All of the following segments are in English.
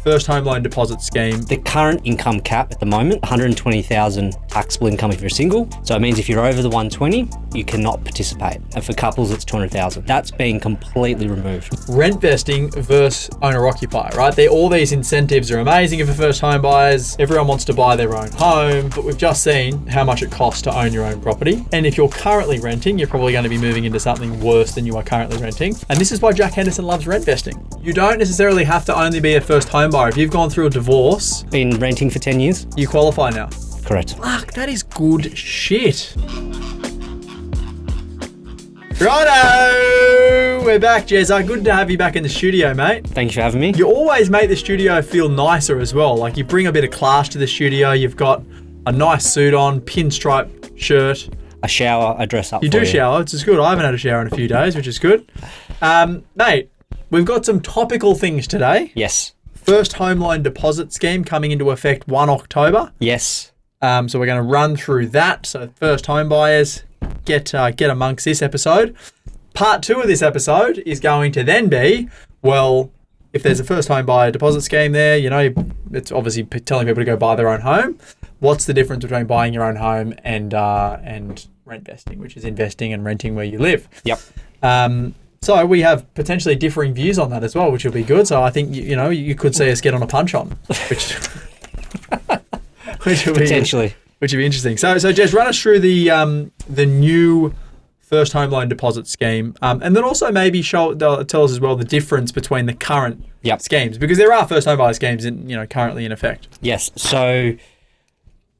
first home loan deposit scheme. The current income cap at the moment, 120,000 taxable income if you're single. So it means if you're over the 120, you cannot participate. And for couples, it's 200,000. That's being completely removed. Rent vesting versus owner-occupier, right? All these incentives are amazing for first home buyers. Everyone wants to buy their own home, but we've just seen how much it costs to own your own property. And if you're currently renting, you're probably going to be moving into something worse than you are currently renting. And this is why Jack Henderson loves rent vesting. You don't necessarily have to only be a first home buyer. If you've gone through a divorce, Been renting for 10 years? you qualify now. Correct. Fuck, that is good shit. Righto! We're back, Jezza. Good to have you back in the studio, mate. Thank you for having me. You always make the studio feel nicer as well. Like, you bring a bit of class to the studio. You've got a nice suit on, pinstripe shirt. I shower, I dress up. You do shower, which is good. I haven't had a shower in a few days, which is good. Mate, we've got some topical things today. Yes. First home loan deposit scheme coming into effect 1 October. Yes. So we're going to run through that. So first home buyers, get amongst this episode. Part 2 of this episode is going to then be, well, if there's a first home buyer deposit scheme there, you know, it's obviously telling people to go buy their own home. What's the difference between buying your own home and rent vesting, which is investing and renting where you live? Yep. So we have potentially differing views on that as well, which will be good. So I think, you could see us get on a punch on, which will Potentially. which would be interesting. So Jez, run us through the new first home loan deposit scheme, and then also maybe tell us as well the difference between the current schemes, because there are first home buyer schemes currently in effect. Yes. So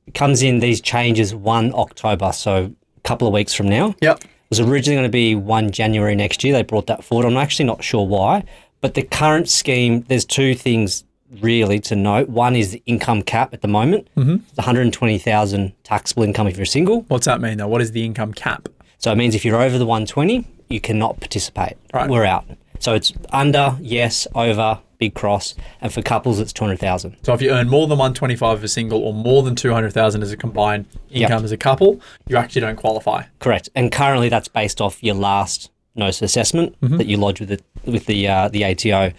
it comes in these changes 1 October, so a couple of weeks from now. Yep. It was originally going to be 1 January next year. They brought that forward. I'm actually not sure why, but the current scheme, there's two things really to note. One is the income cap at the moment. Mm-hmm. It's 120,000 taxable income if you're single. What's that mean though? What is the income cap? So it means if you're over the 120, you cannot participate. Right. We're out. So it's under, yes, over, big cross, and for couples it's 200,000. So if you earn more than 125 as a single or more than 200,000 as a combined income as a couple, you actually don't qualify. Correct. And currently that's based off your last notice of assessment that you lodge with the ATO.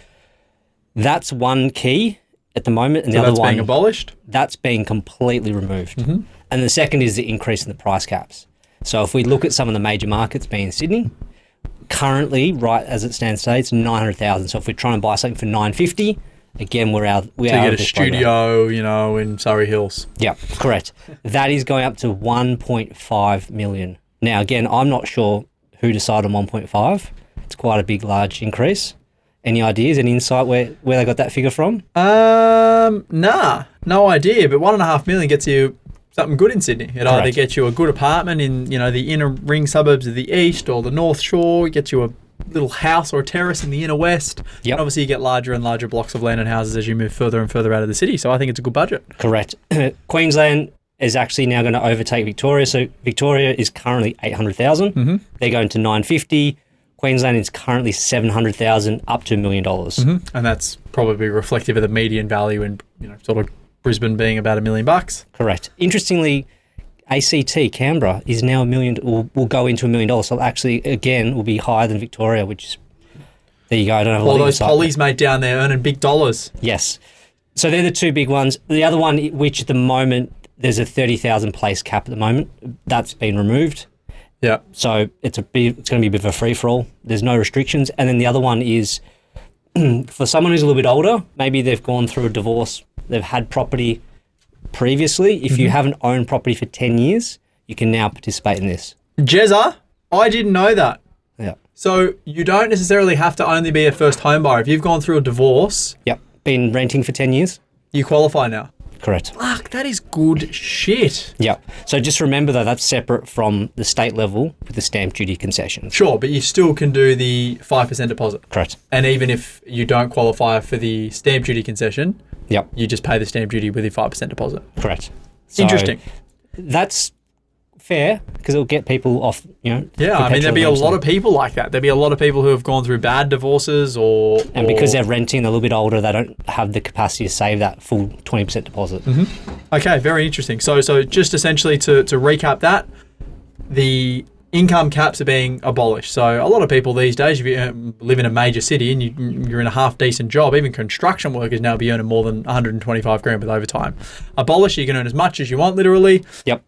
That's one key at the moment, and So the other that's one being abolished? That's being completely removed. Mm-hmm. And the second is the increase in the price caps. So if we look at some of the major markets, being Sydney, currently, right as it stands today, it's 900,000. So if we're trying to buy something for 950, again, we're out. To get a studio, in Surrey Hills. Yeah, correct. That is going up to 1.5 million. Now, again, I'm not sure who decided on 1.5. It's quite a big, large increase. Any ideas, any insight where they got that figure from? Nah, no idea. But 1.5 million gets you something good in Sydney. It either gets you a good apartment in, the inner ring suburbs of the east or the North Shore. It gets you a little house or a terrace in the inner west. Yep. And obviously you get larger and larger blocks of land and houses as you move further and further out of the city. So I think it's a good budget. Correct. Queensland is actually now going to overtake Victoria. So Victoria is currently 800,000. Mm-hmm. They're going to 950. Queensland is currently 700,000 up to $1 million. Mm-hmm. And that's probably reflective of the median value in, sort of Brisbane being about $1 million. Correct. Interestingly, ACT, Canberra, is now $1 million, will go into $1 million. So actually, again, will be higher than Victoria, which is, there you go. I don't have a lot of those pollies, mate, down there earning big dollars. Yes. So they're the two big ones. The other one, which at the moment, there's a 30,000 place cap at the moment. That's been removed. Yeah. So it's going to be a bit of a free-for-all. There's no restrictions. And then the other one is for someone who's a little bit older, maybe they've gone through a divorce, they've had property previously. If you haven't owned property for 10 years, you can now participate in this. Jezza, I didn't know that. Yeah. So you don't necessarily have to only be a first home buyer. If you've gone through a divorce. Yep. Been renting for 10 years. You qualify now. Correct. Fuck, that is good shit. Yep. So just remember though, that's separate from the state level with the stamp duty concessions. Sure, but you still can do the 5% deposit. Correct. And even if you don't qualify for the stamp duty concession, yep, you just pay the stamp duty with your 5% deposit. Correct. So interesting. That's fair because it'll get people off, Yeah, I mean, there'd be a lot of people like that. There'd be a lot of people who have gone through bad divorces or because they're renting, they're a little bit older, they don't have the capacity to save that full 20% deposit. Mm-hmm. Okay, very interesting. So just essentially to recap that, the income caps are being abolished. So a lot of people these days, if you live in a major city and you're in a half decent job, even construction workers now be earning more than 125 grand with overtime. Abolished, you can earn as much as you want, literally. Yep.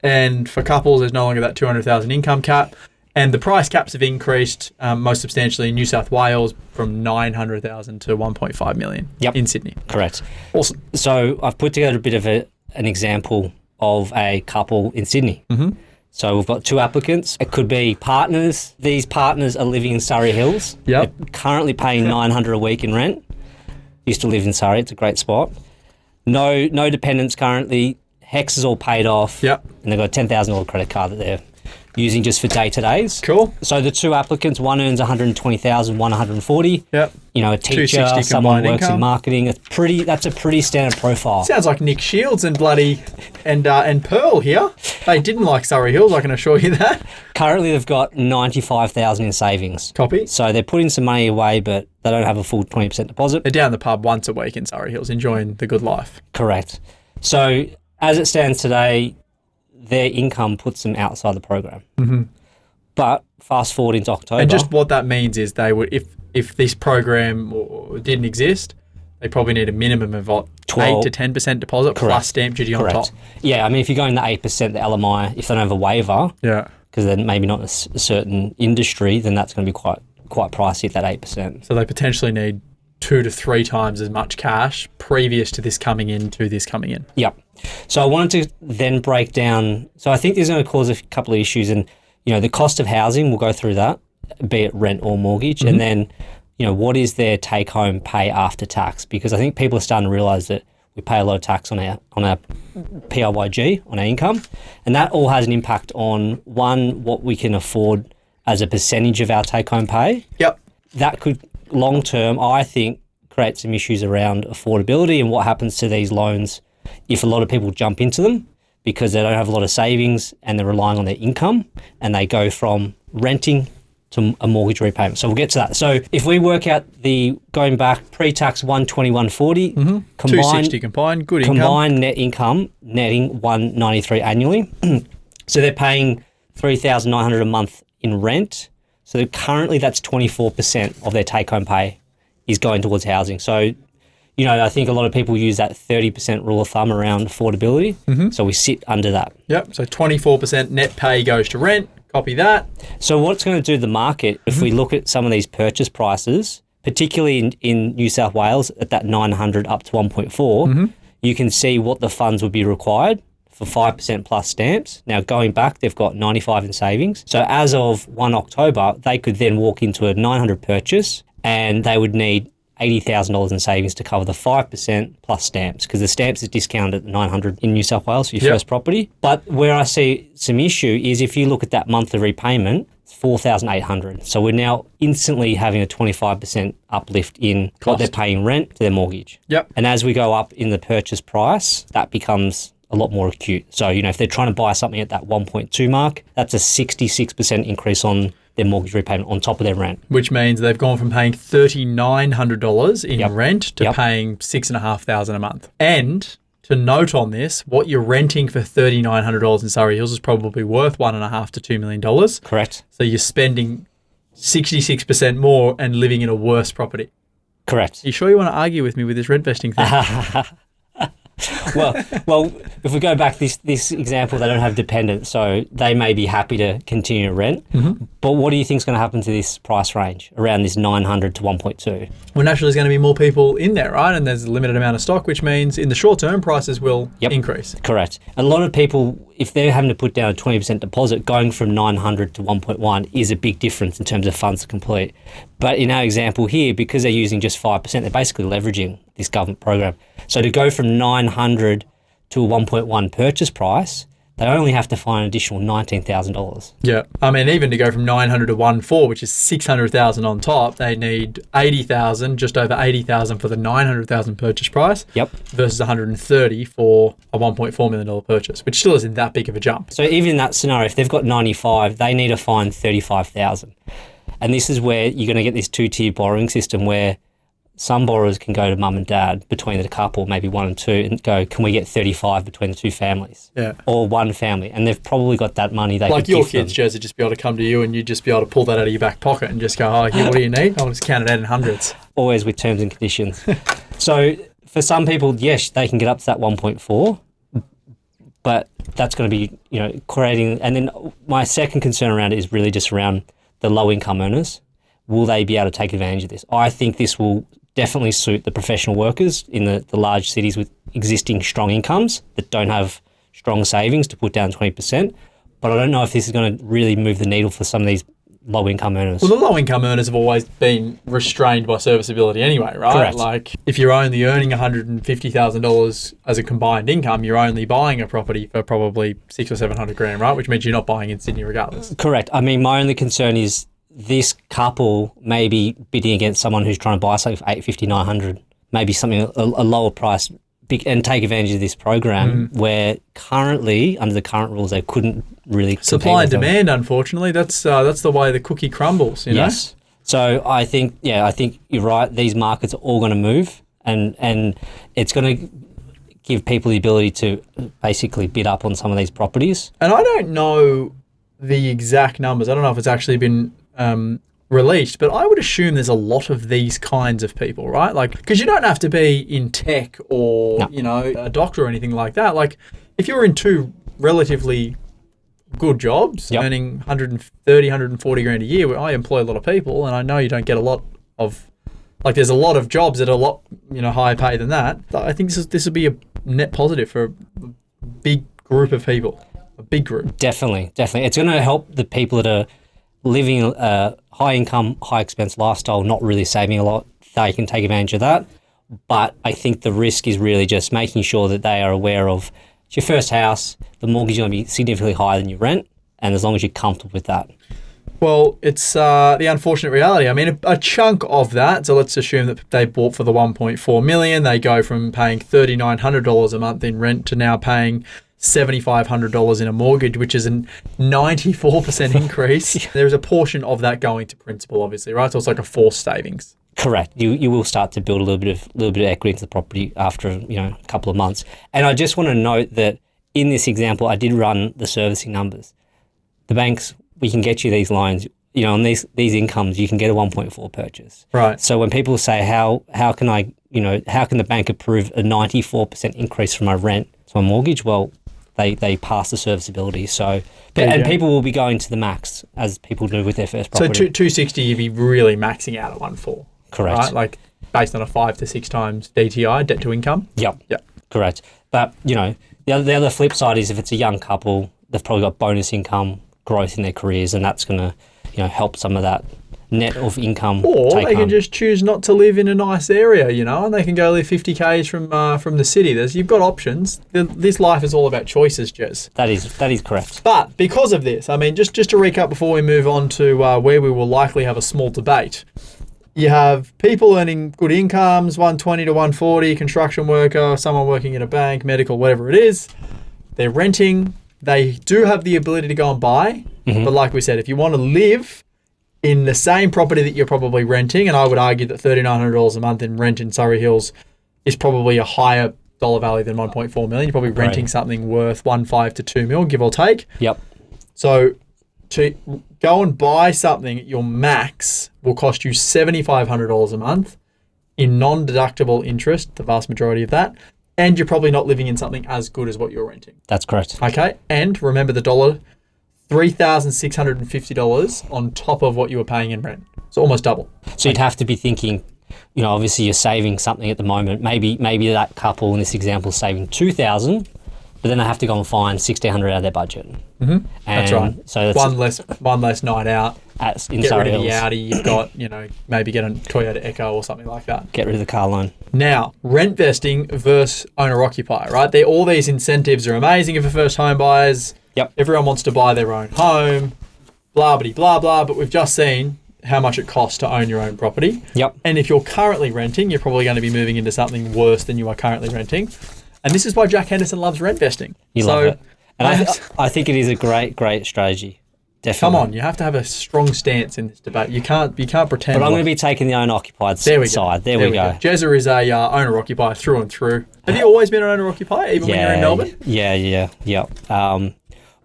And for couples, there's no longer that 200,000 income cap. And the price caps have increased most substantially in New South Wales from 900,000 to 1.5 million in Sydney. Correct. Awesome. So I've put together a bit of an example of a couple in Sydney. Mm-hmm. So we've got 2 applicants. It could be partners. These partners are living in Surrey Hills. Yep. They're currently paying $900 a week in rent. Used to live in Surrey. It's a great spot. No dependents currently. HEX is all paid off. Yep. And they've got a $10,000 credit card that they're using just for day-to-days. Cool. So the 2 applicants, one earns 120,000, one 140. Yep. You know, a teacher, someone works income. in marketing. That's a pretty standard profile. Sounds like Nick Shields and and Pearl here. They didn't like Surrey Hills, I can assure you that. Currently, they've got 95,000 in savings. Copy. So they're putting some money away, but they don't have a full 20% deposit. They're down the pub once a week in Surrey Hills, enjoying the good life. Correct. So as it stands today, their income puts them outside the program. Mm-hmm. But fast forward into October. And just what that means is they would, if this program didn't exist, they probably need a minimum of 8 to 10% deposit plus stamp duty on top. Yeah, I mean, if you're going to 8%, the LMI, if they don't have a waiver, because they're maybe not in a certain industry, then that's going to be quite pricey at that 8%. So they potentially need 2 to 3 times as much cash previous to this coming in Yep. So I wanted to then break down. So I think this is going to cause a couple of issues, and the cost of housing, we'll go through that, be it rent or mortgage, and then what is their take-home pay after tax? Because I think people are starting to realise that we pay a lot of tax on our PIYG, on our income, and that all has an impact on what we can afford as a percentage of our take-home pay. Yep. That could long term, I think, create some issues around affordability and what happens to these loans if a lot of people jump into them because they don't have a lot of savings and they're relying on their income and they go from renting to a mortgage repayment. So we'll get to that. So if we work out going back pre-tax 120, 140, 260 combined, good income. Combined net income netting 193 annually. So they're paying $3,900 a month in rent. So currently that's 24% of their take-home pay is going towards housing. So, I think a lot of people use that 30% rule of thumb around affordability. Mm-hmm. So we sit under that. Yep. So 24% net pay goes to rent. Copy that. So what's going to do the market if we look at some of these purchase prices, particularly in New South Wales at that 900 up to 1.4, you can see what the funds would be required for 5% plus stamps. Now, going back, they've got 95 in savings. So as of 1 October, they could then walk into a 900 purchase and they would need $80,000 in savings to cover the 5% plus stamps because the stamps is discounted at 900 in New South Wales for your first property. But where I see some issue is if you look at that monthly repayment, it's $4,800. So we're now instantly having a 25% uplift in what they're paying rent to their mortgage. Yep. And as we go up in the purchase price, that becomes a lot more acute. So, if they're trying to buy something at that 1.2 mark, that's a 66% increase on their mortgage repayment on top of their rent. Which means they've gone from paying $3,900 in rent to paying $6,500 a month. And to note on this, what you're renting for $3,900 in Surrey Hills is probably worth $1.5 to $2 million. Correct. So you're spending 66% more and living in a worse property. Correct. Are you sure you want to argue with me with this rent vesting thing? Well, if we go back this example, they don't have dependents, so they may be happy to continue to rent. Mm-hmm. But what do you think is going to happen to this price range around this 900 to 1.2? Well, naturally, there's going to be more people in there, right? And there's a limited amount of stock, which means in the short term, prices will increase. Correct. A lot of people, if they're having to put down a 20% deposit, going from 900 to 1.1 is a big difference in terms of funds to complete. But in our example here, because they're using just 5%, they're basically leveraging this government program. So to go from 900 to a 1.1 purchase price, they only have to find an additional $19,000. Yeah. I mean, even to go from 900 to 1.4, which is 600,000 on top, they need 80,000, just over 80,000 for the 900,000 purchase price. Yep. Versus 130 for a $1.4 million purchase, which still isn't that big of a jump. So even in that scenario, if they've got 95, they need to find 35,000. And this is where you're going to get this two-tier borrowing system where some borrowers can go to mum and dad between the couple, maybe one and two, and go, can we get 35 between the two families? Yeah. Or one family. And they've probably got that money they like could your give kids, them. Jez, would just be able to come to you and you'd just be able to pull that out of your back pocket and just go, oh, here, what do you need? I'll just count it out in hundreds. Always with terms and conditions. So for some people, yes, they can get up to that 1.4, but that's going to be, creating. And then my second concern around it is really just around the low income earners. Will they be able to take advantage of this? I think this will definitely suit the professional workers in the large cities with existing strong incomes that don't have strong savings to put down 20%. But I don't know if this is going to really move the needle for some of these low-income earners. Well, the low-income earners have always been restrained by serviceability anyway, right? Correct. Like, if you're only earning $150,000 as a combined income, you're only buying a property for probably $600,000 or $700,000, right? Which means you're not buying in Sydney regardless. Correct. I mean, my only concern is this couple may be bidding against someone who's trying to buy something for $850,000, $900,000, maybe something a lower price, and take advantage of this program where currently, under the current rules, they couldn't really supply and demand, unfortunately. That's the way the cookie crumbles, you know? Yes. So I think you're right. These markets are all going to move, and it's going to give people the ability to basically bid up on some of these properties. And I don't know the exact numbers. I don't know if it's actually been released, but I would assume there's a lot of these kinds of people, right? Like, because you don't have to be in tech or, a doctor or anything like that. Like, if you're in two relatively good jobs, earning 130, 140 grand a year, where I employ a lot of people, and I know you don't get a lot of, like, there's a lot of jobs that are a lot, higher pay than that. I think this would be a net positive for a big group of people, a big group. Definitely. It's going to help the people that are living a high income, high expense lifestyle, not really saving a lot. They can take advantage of that. But I think the risk is really just making sure that they are aware of it's your first house, the mortgage is going to be significantly higher than your rent, and as long as you're comfortable with that. Well, it's the unfortunate reality. I mean, a chunk of that, so let's assume that they bought for the $1.4 million, they go from paying $3,900 a month in rent to now paying $7,500 in a mortgage, which is a 94% increase. There's a portion of that going to principal, obviously, right? So it's like a forced savings. Correct. You will start to build a little bit of equity into the property after a couple of months. And I just want to note that in this example, I did run the servicing numbers. The banks, we can get you these loans. On these incomes, you can get a 1.4 purchase. Right. So when people say how can the bank approve a 94% increase from my rent to my mortgage? Well, they pass the serviceability. So, people will be going to the max as people do with their first property. So 260, you'd be really maxing out at 1.4. Correct. Right? Like based on a 5 to 6 times DTI, debt to income. Yep. Correct. But the other flip side is if it's a young couple, they've probably got bonus income, growth in their careers, and that's going to help some of that net of income. Or take they home. can just choose not to live in a nice area, and they can go live 50 k's from the city. You've got options. This life is all about choices, Jez. That is correct. But because of this, I mean, just to recap before we move on to where we will likely have a small debate. You have people earning good incomes, 120 to 140, construction worker, someone working in a bank, medical, whatever it is. They're renting. They do have the ability to go and buy. But like we said, if you want to live in the same property that you're probably renting, and I would argue that $3,900 a month in rent in Surrey Hills is probably a higher dollar value than 1.4 million. You're probably renting something worth 1.5 to 2 mil, give or take. Yep. So to go and buy something at your max will cost you $7,500 a month in non-deductible interest, the vast majority of that, and you're probably not living in something as good as what you're renting. That's correct. Okay, and remember the dollar, $3,650 on top of what you were paying in rent. So almost double. So you'd have to be thinking, obviously you're saving something at the moment. Maybe that couple in this example is saving $2,000, but then they have to go and find $1,600 out of their budget. Mm-hmm. That's right. So that's one less night out. In get Surrey rid of the Hills. Audi you've got. Maybe get a Toyota Echo or something like that. Get rid of the car loan. Now, rent vesting versus owner-occupier, right? All these incentives are amazing for first home buyers. Yep. Everyone wants to buy their own home, blah, blah, blah, blah. But we've just seen how much it costs to own your own property. Yep. And if you're currently renting, you're probably going to be moving into something worse than you are currently renting. And this is why Jack Henderson loves rent vesting. Love it. And I think it is a great strategy Definitely. Come on, you have to have a strong stance in this debate. You can't pretend. But I'm going to be taking the owner-occupied side. There we go. Jezza is a owner-occupier through and through. Have you always been an owner-occupier, even when you're in Melbourne? Yeah.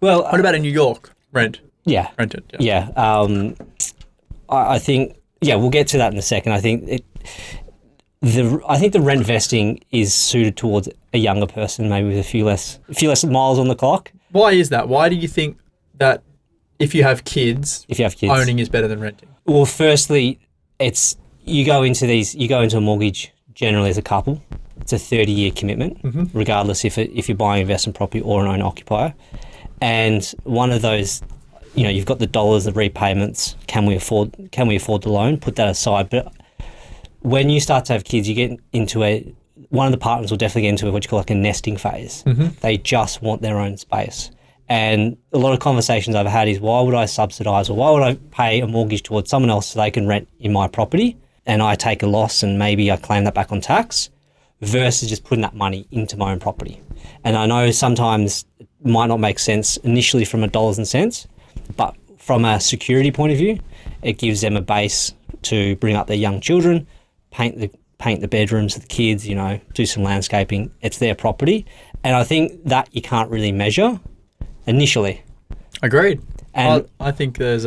Well, what about in New York? Rent? Yeah. Rented? Yeah. I think, we'll get to that in a second. I think the rent vesting is suited towards a younger person, maybe with a few less miles on the clock. Why is that? Why do you think that if you have kids, owning is better than renting? Well, firstly, you go into a mortgage generally as a couple. It's a 30-year commitment, regardless if you're buying investment property or an owner occupier. And one of those, you've got the dollars, the repayments. Can we afford the loan? Put that aside. But when you start to have kids, you get into one of the partners will definitely get into what you call like a nesting phase. They just want their own space. And a lot of conversations I've had is, why would I subsidise or why would I pay a mortgage towards someone else so they can rent in my property and I take a loss and maybe I claim that back on tax versus just putting that money into my own property. And I know sometimes it might not make sense initially from a dollars and cents, but from a security point of view, it gives them a base to bring up their young children, paint the bedrooms of the kids, do some landscaping. It's their property. And I think that you can't really measure initially. Agreed. And I think there's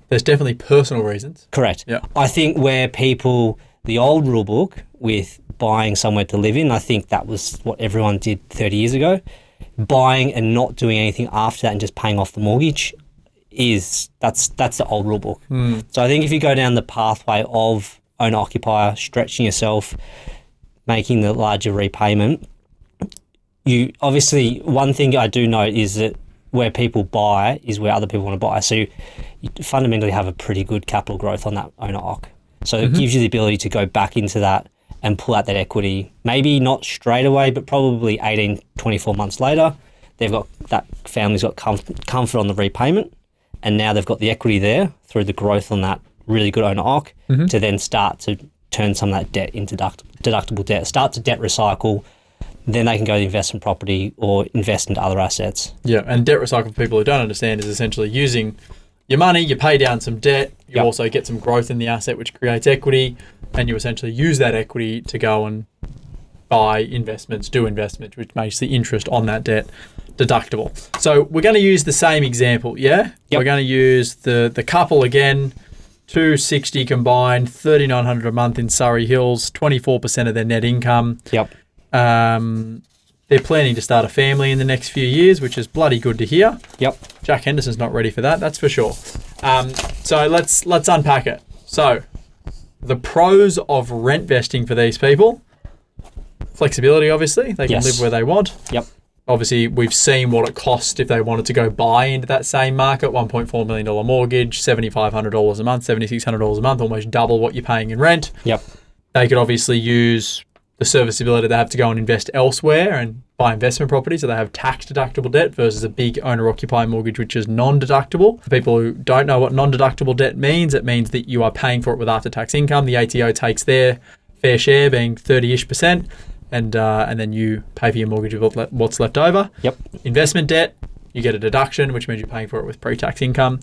definitely personal reasons. Correct. Yeah. I think where the old rule book with buying somewhere to live in, I think that was what everyone did 30 years ago. Buying and not doing anything after that and just paying off the mortgage that's the old rule book. So I think if you go down the pathway of owner occupier, stretching yourself, making the larger repayment, you obviously, one thing I do note is that where people buy is where other people want to buy. So you fundamentally have a pretty good capital growth on that owner occ. So it gives you the ability to go back into that and pull out that equity, maybe not straight away, but probably 18, 24 months later. That family's got comfort on the repayment, and now they've got the equity there through the growth on that really good owner occ to then start to turn some of that debt into deductible debt, start to debt recycle. Then they can go to investment property or invest into other assets. Yeah, and debt recycle, for people who don't understand, is essentially using your money, you pay down some debt, you also get some growth in the asset, which creates equity, and you essentially use that equity to go and buy investments, do investments, which makes the interest on that debt deductible. So we're going to use the same example, yeah? We're going to use the couple again, 260 combined, 3,900 a month in Surrey Hills, 24% of their net income. Yep. They're planning to start a family in the next few years, which is bloody good to hear. Yep. Jack Henderson's not ready for that, that's for sure. So let's unpack it. So the pros of rent vesting for these people: flexibility, obviously. They can live where they want. Yep. Obviously, we've seen what it cost if they wanted to go buy into that same market. $1.4 million mortgage, $7,500 a month, $7,600 a month, almost double what you're paying in rent. Yep. They could obviously use the serviceability they have to go and invest elsewhere and buy investment property, so they have tax deductible debt versus a big owner-occupier mortgage, which is non-deductible. For people who don't know what non-deductible debt means, it means that you are paying for it with after-tax income. The ATO takes their fair share, being 30-ish%, and then you pay for your mortgage with what's left over. Yep. Investment debt, you get a deduction, which means you're paying for it with pre-tax income.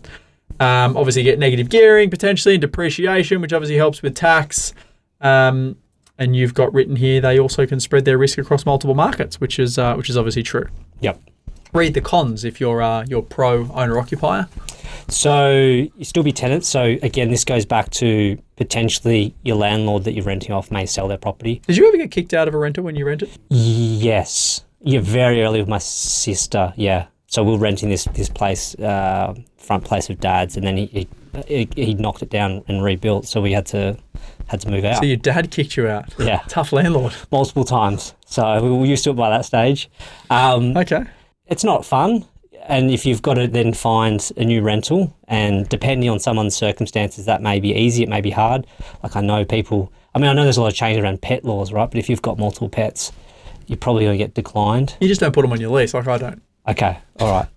Obviously, you get negative gearing potentially and depreciation, which obviously helps with tax. And you've got written here, they also can spread their risk across multiple markets, which is obviously true. Yep. Read the cons if you're pro owner occupier. So you still be tenants. So again, this goes back to potentially your landlord that you're renting off may sell their property. Did you ever get kicked out of a rental when you rented? Yes. Yeah, very early with my sister. Yeah. So we were renting this place, front place of Dad's, and then he knocked it down and rebuilt. So we had to move out. So your dad kicked you out? Yeah. Tough landlord. Multiple times. So we were used to it by that stage. Okay. It's not fun. And if you've got to then find a new rental, and depending on someone's circumstances, that may be easy, it may be hard. Like I know there's a lot of change around pet laws, right? But if you've got multiple pets, you're probably going to get declined. You just don't put them on your lease, like I don't. Okay. All right.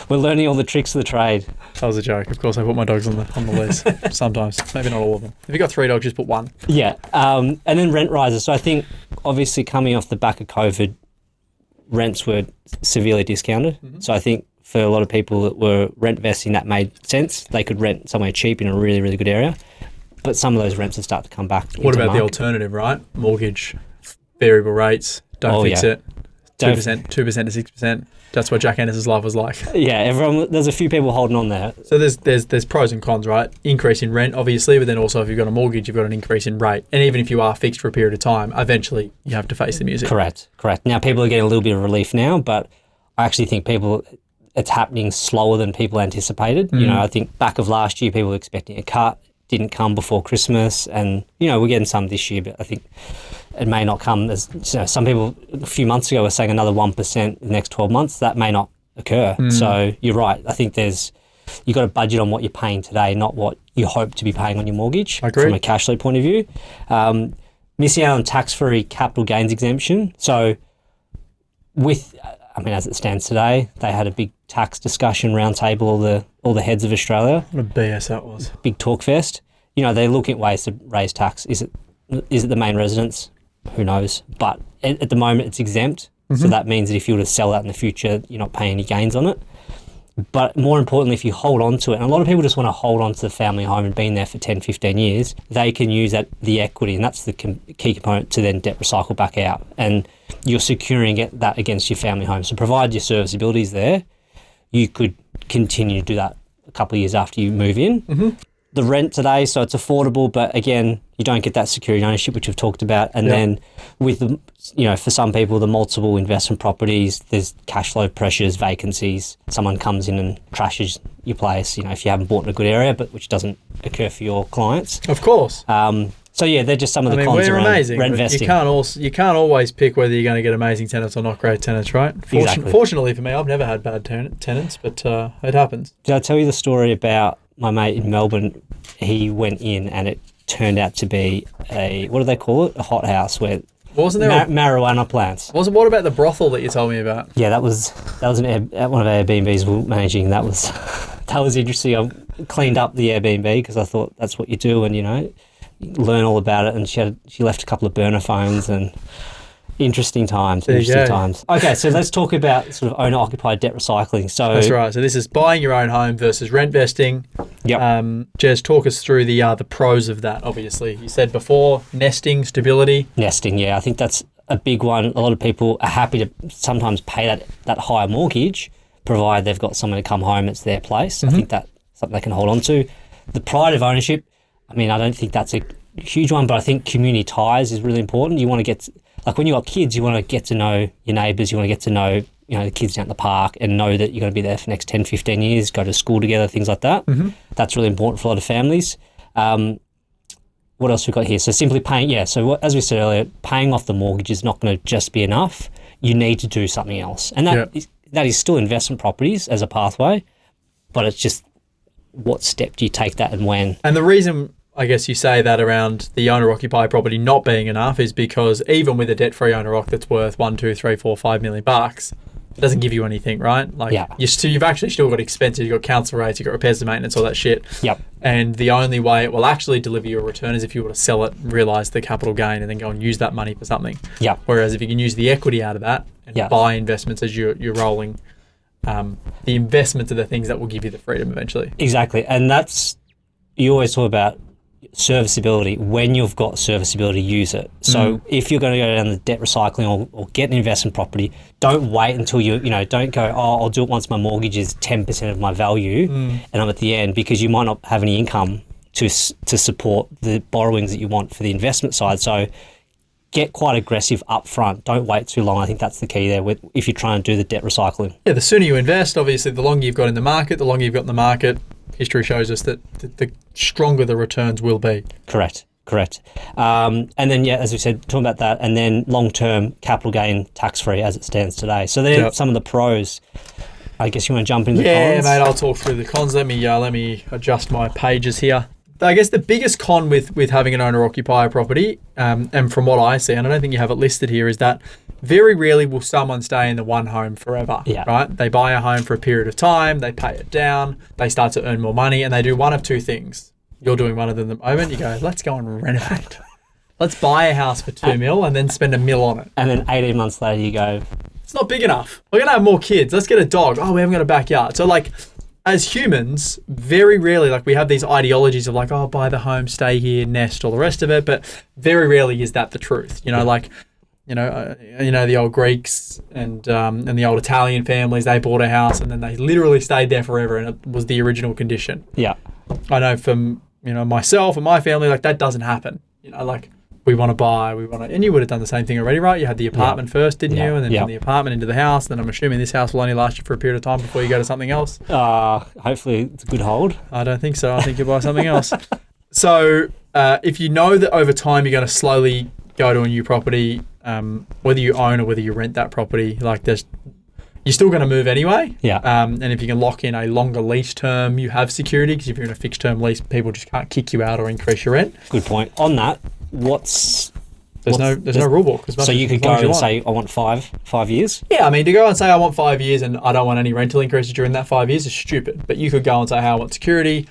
We're learning all the tricks of the trade. That was a joke. Of course, I put my dogs on the lease sometimes. Maybe not all of them. If you've got 3 dogs, just put 1. Yeah. And then rent rises. So I think obviously coming off the back of COVID, rents were severely discounted. Mm-hmm. So I think for a lot of people that were rent vesting, that made sense. They could rent somewhere cheap in a really, really good area. But some of those rents have started to come back. What about the alternative, right? Mortgage, variable rates, don't fix it. 2% to 6%. That's what Jack Henderson's life was like. Yeah, there's a few people holding on there. So there's pros and cons, right? Increase in rent, obviously, but then also if you've got a mortgage, you've got an increase in rate. And even if you are fixed for a period of time, eventually you have to face the music. Correct. Now, people are getting a little bit of relief now, but I actually think it's happening slower than people anticipated. You know, I think back of last year, people were expecting a cut, didn't come before Christmas, and, you know, we're getting some this year, but I think it may not come as, you know, some people a few months ago were saying another 1% in the next 12 months. That may not occur. So you're right. I think you've got to budget on what you're paying today, not what you hope to be paying on your mortgage from a cash flow point of view. Missing out on tax-free capital gains exemption. So as it stands today, they had a big tax discussion roundtable, all the heads of Australia. What a BS that was. Big talk fest. You know, they're looking at ways to raise tax. Is it the main residence? Who knows? But at the moment, it's exempt. So that means that if you were to sell that in the future, you're not paying any gains on it. But more importantly, if you hold on to it, and a lot of people just want to hold on to the family home and been there for 10, 15 years, they can use the equity, and that's the key component to then debt recycle back out. And you're securing that against your family home. So provided your serviceability is there, you could continue to do that a couple of years after you move in. The rent today, so it's affordable, but again, you don't get that security ownership, which we've talked about. And then with for some people, the multiple investment properties, there's cash flow pressures, vacancies. Someone comes in and trashes your place, if you haven't bought in a good area, but which doesn't occur for your clients. Of course. So yeah, they're just some of the cons around amazing, rent vesting. You can't always pick whether you're going to get amazing tenants or not great tenants, right? Exactly. Fortunately for me, I've never had bad tenants, but it happens. Did I tell you the story about my mate in Melbourne? He went in and it turned out to be what do they call it? A hothouse where wasn't there marijuana plants. What about the brothel that you told me about? Yeah, that was one of our Airbnbs we were managing. That was interesting. I cleaned up the Airbnb because I thought that's what you do, and learn all about it. And she left a couple of burner phones and interesting times. Okay, so let's talk about sort of owner-occupied debt recycling. So that's right. So this is buying your own home versus rent vesting. Yep. Jez, talk us through the pros of that. Obviously, you said before, nesting, stability. Nesting, yeah, I think that's a big one. A lot of people are happy to sometimes pay that higher mortgage, provided they've got someone to come home. It's their place. I think that's something they can hold on to. The pride of ownership. I mean, I don't think that's a huge one, but I think community ties is really important. You want to get, like when you've got kids, you want to get to know your neighbours, you want to get to know, the kids down at the park and know that you're going to be there for the next 10, 15 years, go to school together, things like that. That's really important for a lot of families. What else we got here? So simply paying, as we said earlier, paying off the mortgage is not going to just be enough. You need to do something else. And that is still investment properties as a pathway, but it's just what step do you take that and when? And the reason I guess you say that around the owner-occupied property not being enough is because even with a debt-free owner-occ that's worth $1, $2, $3, $4, $5 million, it doesn't give you anything, right? You've actually still got expenses, you've got council rates, you've got repairs and maintenance, all that shit. Yep. And the only way it will actually deliver you a return is if you were to sell it, realise the capital gain, and then go and use that money for something. Yep. Whereas if you can use the equity out of that and buy investments as you're rolling, the investments are the things that will give you the freedom eventually. Exactly. And you always talk about serviceability. When you've got serviceability, use it. So if you're going to go down the debt recycling or get an investment property, don't wait until don't go, I'll do it once my mortgage is 10% of my value and I'm at the end, because you might not have any income to support the borrowings that you want for the investment side. So get quite aggressive up front. Don't wait too long. I think that's the key there if you're trying to do the debt recycling. Yeah, the sooner you invest, obviously, the longer you've got in the market, history shows us that the stronger the returns will be. Correct. And then, as we said, talking about that, and then long-term capital gain tax-free as it stands today. So they're some of the pros. I guess you want to jump into the cons? Yeah, mate, I'll talk through the cons. Let me adjust my pages here. I guess the biggest con with having an owner-occupier property, and from what I see, and I don't think you have it listed here, is that very rarely will someone stay in the one home forever, right? They buy a home for a period of time, they pay it down, they start to earn more money, and they do one of two things. You're doing one of them at the moment. You go, let's go and renovate. Let's buy a house for $2 million and then spend $1 million on it. And then 18 months later you go, it's not big enough. We're going to have more kids. Let's get a dog. Oh, we haven't got a backyard. So like, as humans, very rarely, like we have these ideologies of like, oh, buy the home, stay here, nest, all the rest of it. But very rarely is that the truth. You know, like, the old Greeks and the old Italian families, they bought a house and then they literally stayed there forever and it was the original condition. Yeah. I know from, myself and my family, like that doesn't happen. Like we want to buy, and you would have done the same thing already, right? You had the apartment first, didn't you? And then from the apartment into the house. Then I'm assuming this house will only last you for a period of time before you go to something else. Hopefully it's a good hold. I don't think so. I think you buy something else. So if you know that over time you're going to slowly go to a new property, whether you own or whether you rent that property, like you're still going to move anyway. Yeah. And if you can lock in a longer lease term, you have security, because if you're in a fixed term lease, people just can't kick you out or increase your rent. Good point. On that, there's no rule book. So you could go and say, I want 5 years? Yeah, I mean, to go and say I want 5 years and I don't want any rental increases during that 5 years is stupid. But you could go and say, hey, I want security,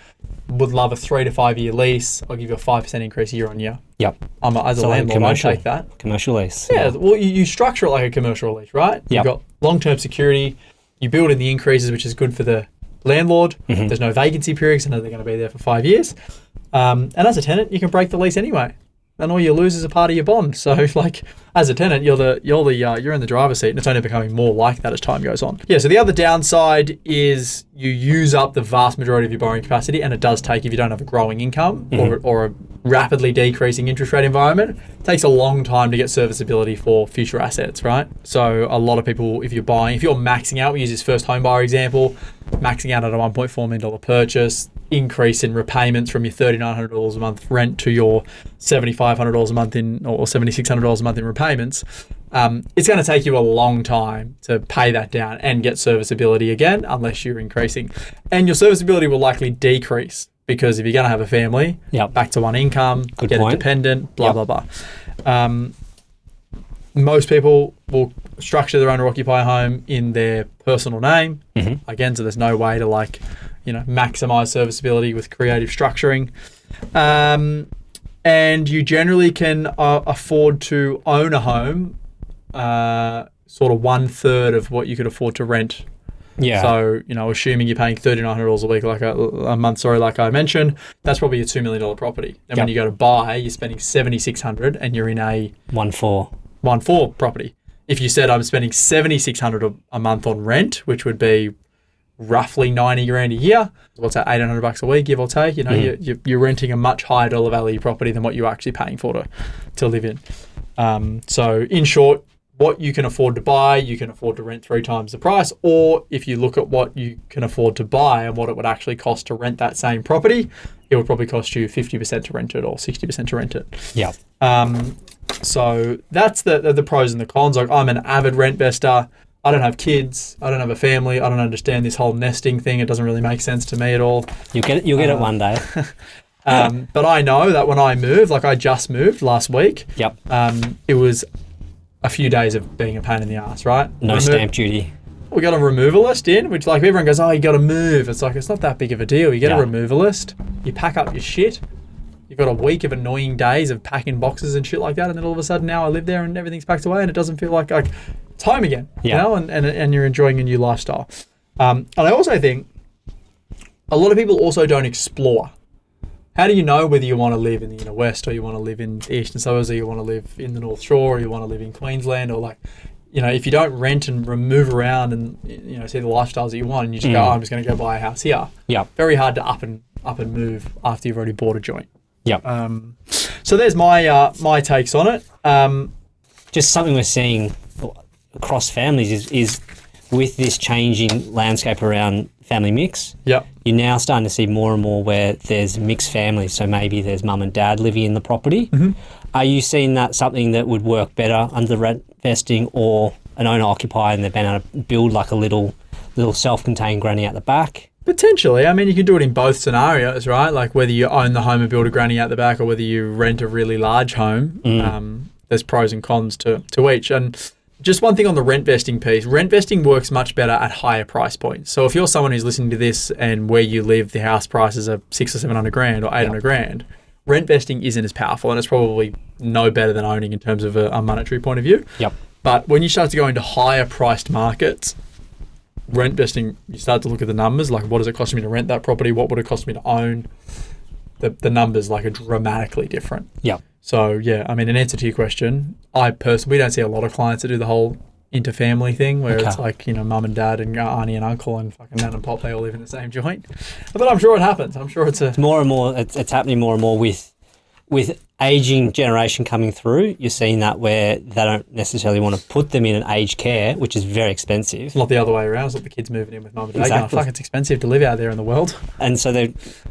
would love a 3 to 5 year lease, I'll give you a 5% increase year on year. Yep. As a landlord, I'd take that. Commercial lease. Yeah, well, you structure it like a commercial lease, right? Yep. You've got long-term security, you build in the increases, which is good for the landlord. Mm-hmm. There's no vacancy periods, I know they're going to be there for 5 years. And as a tenant, you can break the lease anyway. And all you lose is a part of your bond. So, like, as a tenant, you're in the driver's seat, and it's only becoming more like that as time goes on. Yeah. So the other downside is you use up the vast majority of your borrowing capacity, and it does take, if you don't have a growing income or a rapidly decreasing interest rate environment, it takes a long time to get serviceability for future assets, right? So a lot of people, if you're maxing out, we use this first home buyer example, maxing out at a $1.4 million purchase, increase in repayments from your $3,900 a month rent to your $7,500 a month or $7,600 a month in repayments, it's going to take you a long time to pay that down and get serviceability again, unless you're increasing. And your serviceability will likely decrease, because if you're going to have a family, back to one income, get a dependent, blah, blah, blah. Most people will structure their owner-occupier home in their personal name. Mm-hmm. Again, so there's no way to maximize serviceability with creative structuring. And you generally can afford to own a home sort of 1/3 of what you could afford to rent. Yeah. So, assuming you're paying $3,900 a week, a month, like I mentioned, that's probably a $2 million property. And when you go to buy, you're spending $7,600 and you're in a 1.4 property. If you said I'm spending $7,600 a month on rent, which would be roughly $90,000 a year, what's that, $800 a week, give or take? You're renting a much higher dollar value property than what you're actually paying for to live in. So in short, what you can afford to buy, you can afford to rent 3 times the price. Or if you look at what you can afford to buy and what it would actually cost to rent that same property, it would probably cost you 50% to rent it or 60% to rent it. Yeah. So that's the pros and the cons. Like, I'm an avid rent investor. I don't have kids. I don't have a family. I don't understand this whole nesting thing. It doesn't really make sense to me at all. You'll get it one day. But I know that when I move, like I just moved last week. Yep. It was a few days of being a pain in the ass, right? No stamp duty. We got a removalist in, which like everyone goes, oh, you got to move. It's like, it's not that big of a deal. You get a removalist, you pack up your shit. You've got a week of annoying days of packing boxes and shit like that, and then all of a sudden now I live there and everything's packed away and it doesn't feel like it's home again, and you're enjoying a new lifestyle. And I also think a lot of people also don't explore. How do you know whether you want to live in the inner west or you want to live in the eastern suburbs or you want to live in the North Shore or you want to live in Queensland, or if you don't rent and move around and see the lifestyles that you want and you just go, I'm just going to go buy a house here. Yeah. Very hard to up and move after you've already bought a joint. Yeah. So there's my takes on it. Just something we're seeing across families is with this changing landscape around family mix. Yeah. You're now starting to see more and more where there's mixed families. So maybe there's mum and dad living in the property. Mm-hmm. Are you seeing that something that would work better under the rent vesting, or an owner occupier and they've been able to build like a little self-contained granny at the back? Potentially. I mean, you can do it in both scenarios, right? Like whether you own the home and build a granny out the back or whether you rent a really large home. There's pros and cons to each. And just one thing on the rent vesting piece, rent vesting works much better at higher price points. So if you're someone who's listening to this and where you live, the house prices are $600,000 or $700,000 or $800,000, rent vesting isn't as powerful, and it's probably no better than owning in terms of a monetary point of view. Yep. But when you start to go into higher priced markets, rent vesting, you start to look at the numbers, like what does it cost me to rent that property? What would it cost me to own? The numbers like are dramatically different. Yeah. So yeah, I mean, in answer to your question, I personally, we don't see a lot of clients that do the whole interfamily thing where it's like, you know, mum and dad and auntie and uncle and fucking nan and pop, they all live in the same joint. But I'm sure it happens. I'm sure it's more and more, it's happening more and more with aging generation coming through. You're seeing that where they don't necessarily want to put them in an aged care, which is very expensive. It's not the other way around. It's not the kids moving in with mum and dad. Exactly. Going, fuck, it's expensive to live out there in the world. And so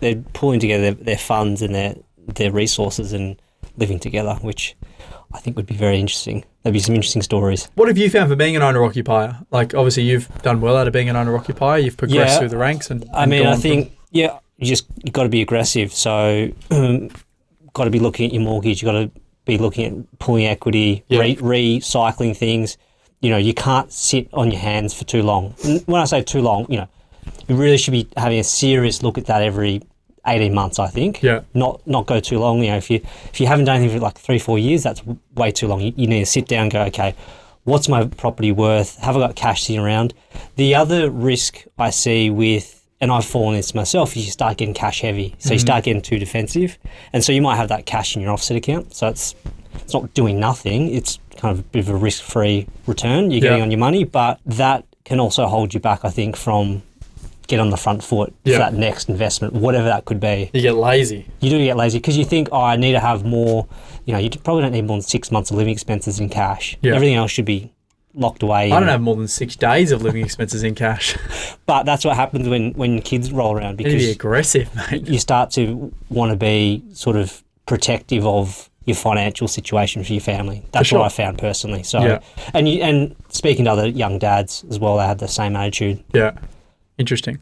they're pulling together their funds and their resources and living together, which I think would be very interesting. There'd be some interesting stories. What have you found for being an owner-occupier? Like, obviously, you've done well out of being an owner-occupier. You've progressed through the ranks. I think you've got to be aggressive. So, got to be looking at your mortgage. You've got to be looking at pulling equity, recycling things. You know, you can't sit on your hands for too long. When I say too long, you know, you really should be having a serious look at that every 18 months, I think. Yeah. Not go too long. You know, if you haven't done anything for like 3-4 years, that's way too long. You need to sit down and go, okay, what's my property worth? Have I got cash sitting around? The other risk I see with, and I've fallen into myself, is you start getting cash heavy. So you start getting too defensive. And so you might have that cash in your offset account. So it's not doing nothing. It's kind of a bit of a risk-free return you're getting on your money. But that can also hold you back, I think, from get on the front foot for that next investment, whatever that could be. You get lazy. You do get lazy because you think, I need to have more, you know, you probably don't need more than 6 months of living expenses in cash. Yeah. Everything else should be locked away. I don't have more than 6 days of living expenses in cash. But that's what happens when kids roll around, because you be aggressive, mate. You start to want to be sort of protective of your financial situation for your family. That's what I found personally. So, and speaking to other young dads as well, they had the same attitude. Yeah. Interesting.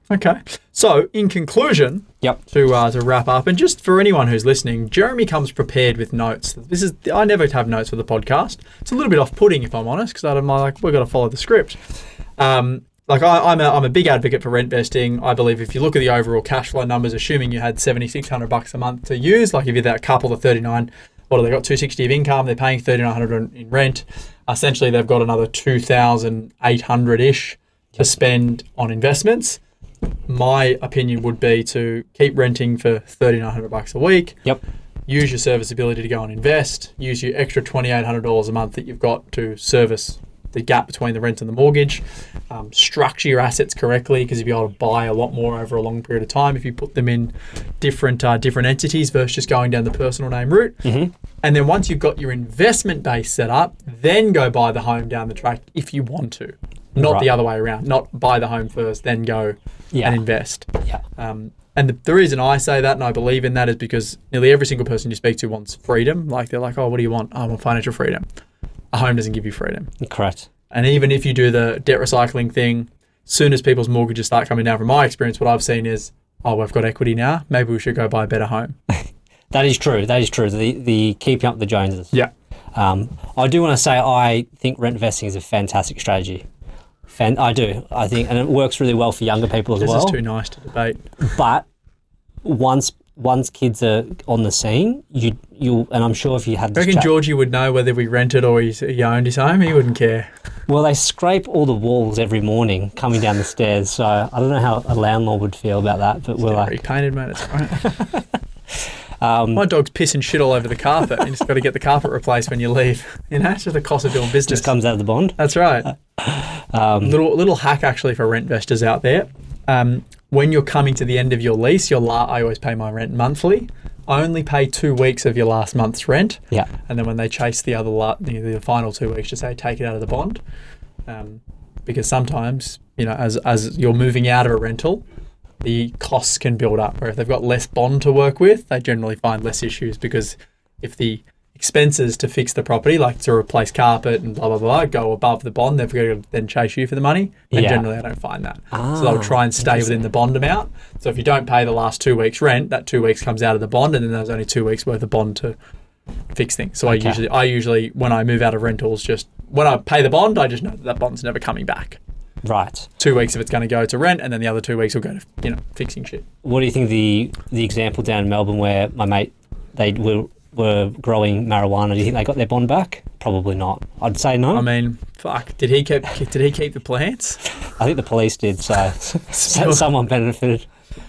Okay. So, in conclusion, to wrap up, and just for anyone who's listening, Jeremy comes prepared with notes. I never have notes for the podcast. It's a little bit off-putting, if I'm honest, because I'm like, we've got to follow the script. I'm a big advocate for rent vesting. I believe if you look at the overall cash flow numbers, assuming you had $7,600 a month to use, like if you're that couple of 39, what have they got? $260 of income. They're paying $3,900 in rent. Essentially, they've got another $2,800-ish to spend on investments. My opinion would be to keep renting for $3,900 a week. Yep. Use your serviceability to go and invest. Use your extra $2,800 a month that you've got to service the gap between the rent and the mortgage. Structure your assets correctly, because you'll be able to buy a lot more over a long period of time if you put them in different entities versus just going down the personal name route. Mm-hmm. And then once you've got your investment base set up, then go buy the home down the track if you want to. Not the other way around. Not buy the home first, then go and invest. Yeah. And the reason I say that and I believe in that is because nearly every single person you speak to wants freedom. Like, they're like, oh, what do you want? I want financial freedom. A home doesn't give you freedom. Correct. And even if you do the debt recycling thing, soon as people's mortgages start coming down, from my experience, what I've seen is, oh, we've got equity now. Maybe we should go buy a better home. That is true. The keeping up the Joneses. Yeah. I do want to say I think rent investing is a fantastic strategy. I do. I think, and it works really well for younger people as well. This is too nice to debate. But once kids are on the scene, you'll, and I'm sure if you had this I reckon Georgie would know whether we rented or he owned his home. He wouldn't care. Well, they scrape all the walls every morning coming down the stairs, so I don't know how a landlord would feel about that. But we're like, repainted, mate. It's fine. My dog's pissing shit all over the carpet. You just got to get the carpet replaced when you leave. You know, it's just the cost of doing business. Just comes out of the bond. That's right. Little hack actually for rent investors out there. When you're coming to the end of your lease, I always pay my rent monthly. I only pay 2 weeks of your last month's rent. Yeah. And then when they chase the final 2 weeks, just say take it out of the bond, because sometimes, you know, as you're moving out of a rental, the costs can build up. Where if they've got less bond to work with, they generally find less issues, because if the expenses to fix the property, like to replace carpet and blah, blah, blah, go above the bond, they've got to then chase you for the money. And generally I don't find that. So they'll try and stay within the bond amount. So if you don't pay the last 2 weeks rent, that 2 weeks comes out of the bond, and then there's only 2 weeks worth of bond to fix things. So I usually, when I move out of rentals, just when I pay the bond, I just know that bond's never coming back. Right. 2 weeks if it's going to go to rent, and then the other 2 weeks will go to, you know, fixing shit. What do you think the example down in Melbourne were my mate, they were growing marijuana, do you think they got their bond back? Probably not. I'd say no. I mean, fuck. Did he keep the plants? I think the police did, so someone benefited.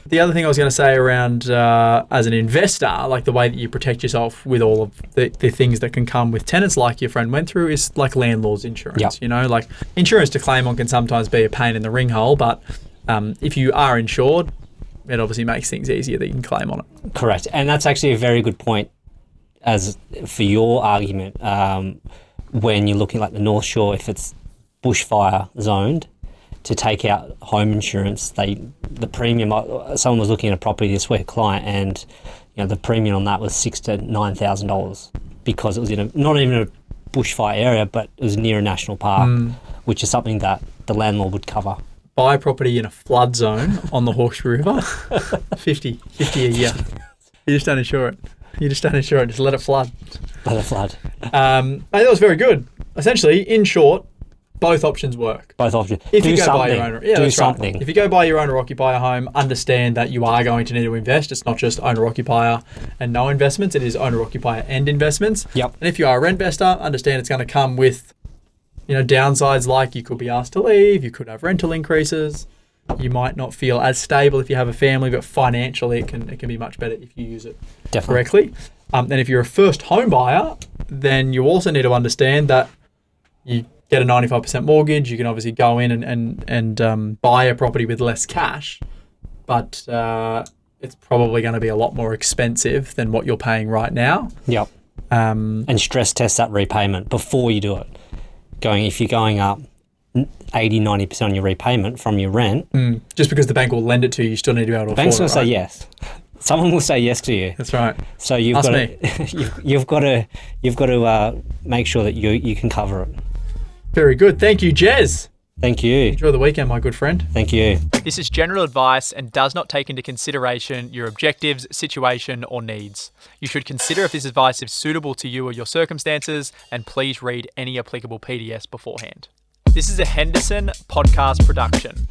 The other thing I was going to say around as an investor, like the way that you protect yourself with all of the things that can come with tenants, like your friend went through, is like landlord's insurance. Yep. You know, like insurance to claim on can sometimes be a pain in the ring hole, but if you are insured, it obviously makes things easier that you can claim on it. Correct, and that's actually a very good point as for your argument when you're looking like the North Shore, if it's bushfire zoned, to take out home insurance, the premium. Someone was looking at a property this week, a client, and the premium on that was $6,000 to $9,000 because it was not even a bushfire area, but it was near a national park, which is something that the landlord would cover. Buy a property in a flood zone on the Hawkesbury River, 50 a year. You just don't insure it. Just let it flood. Let it flood. That was very good. Essentially, in short, both options work. Both options. If you go buy your own, do something. Right. If you go buy your owner-occupier home, understand that you are going to need to invest. It's not just owner-occupier and no investments. It is owner-occupier and investments. Yep. And if you are a rent investor, understand it's going to come with, downsides like you could be asked to leave. You could have rental increases. You might not feel as stable if you have a family, but financially it can be much better if you use it correctly. And if you're a first home buyer, then you also need to understand that you get a 95% mortgage. You can obviously go in and buy a property with less cash, but it's probably going to be a lot more expensive than what you're paying right now. Yep. And stress test that repayment before you do it. If you're going up 80-90% on your repayment from your rent. Just because the bank will lend it to you, you still need to be able to afford it. Bank's going to say yes. Someone will say yes to you. That's right. So you've got to make sure that you can cover it. Very good. Thank you, Jez. Thank you. Enjoy the weekend, my good friend. Thank you. This is general advice and does not take into consideration your objectives, situation, or needs. You should consider if this advice is suitable to you or your circumstances, and please read any applicable PDS beforehand. This is a Henderson podcast production.